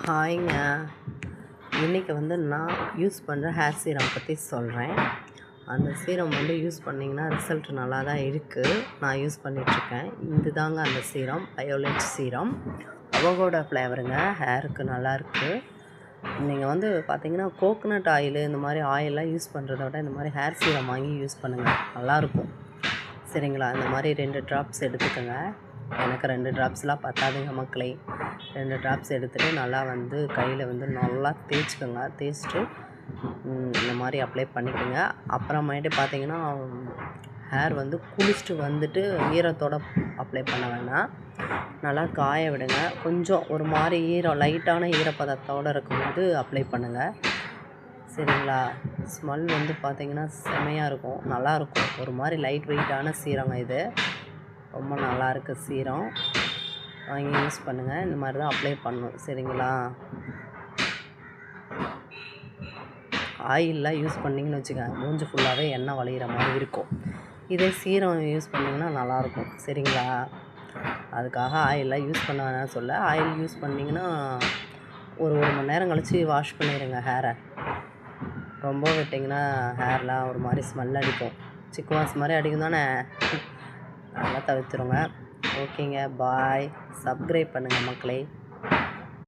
ஹாய்ங்க. இன்றைக்கி நான் யூஸ் பண்ணுற ஹேர் சீரம் பற்றி சொல்கிறேன். அந்த சீரம் யூஸ் பண்ணிங்கன்னா ரிசல்ட் நல்லா தான் இருக்குது. நான் யூஸ் பண்ணிகிட்ருக்கேன். இது தாங்க அந்த சீரம், பயோலெட் சீரம். அவகோடா ஃப்ளேவருங்க. ஹேருக்கு நல்லாயிருக்கு. நீங்கள் பார்த்தீங்கன்னா கோகோனட் ஆயிலு இந்த மாதிரி ஆயிலெலாம் யூஸ் பண்ணுறத விட இந்த மாதிரி ஹேர் சீரம் வாங்கி யூஸ் பண்ணுங்கள், நல்லாயிருக்கும். சரிங்களா? இந்த மாதிரி 2 ட்ராப்ஸ் எடுத்துக்கோங்க. எனக்கு 2 ட்ராப்ஸ்லாம் பத்தாதுங்க மக்களே. 2 ட்ராப்ஸ் எடுத்துகிட்டு நல்லா கையில் நல்லா தேய்ச்சிக்கோங்க. தேய்ச்சிட்டு இந்த மாதிரி அப்ளை பண்ணிக்கோங்க. அப்புறமேட்டு பார்த்தீங்கன்னா ஹேர் குளிச்சுட்டு வந்துட்டு ஈரத்தோடு அப்ளை பண்ண வேணாம். நல்லா காய விடுங்க. கொஞ்சம் ஒரு மாதிரி லைட்டான ஈரப்பதத்தோடு இருக்கும்போது அப்ளை பண்ணுங்கள். சரிங்களா? ஸ்மெல் பார்த்திங்கன்னா செம்மையாக இருக்கும், நல்லாயிருக்கும். ஒரு மாதிரி லைட் வெயிட்டான சீரங்க இது. ரொம்ப நல்லாயிருக்கு சீரம். வாங்கி யூஸ் பண்ணுங்கள். இந்த மாதிரி தான் அப்ளை பண்ணணும். சரிங்களா? ஆயிலெலாம் யூஸ் பண்ணிங்கன்னு வச்சுக்கோங்க, மூஞ்சி ஃபுல்லாகவே எண்ணெய் வழிகிற மாதிரி இருக்கும். இதே சீரம் யூஸ் பண்ணிங்கன்னா நல்லாயிருக்கும். சரிங்களா? அதுக்காக ஆயிலெலாம் யூஸ் பண்ண வேணாம்னு சொல்ல. ஆயில் யூஸ் பண்ணிங்கன்னா ஒரு மணி நேரம் கழித்து வாஷ் பண்ணிடுங்க ஹேரை. ரொம்ப விட்டிங்கன்னா ஹேர்லாம் ஒரு மாதிரி ஸ்மெல் அடிக்கும். சிக்கு வாஷ் மாதிரி அடிக்கும் தானே. நல்லா தவிர்த்துருங்க. ஓகேங்க, பாய். சப்ஸ்கிரைப் பண்ணுங்கள் மக்களே.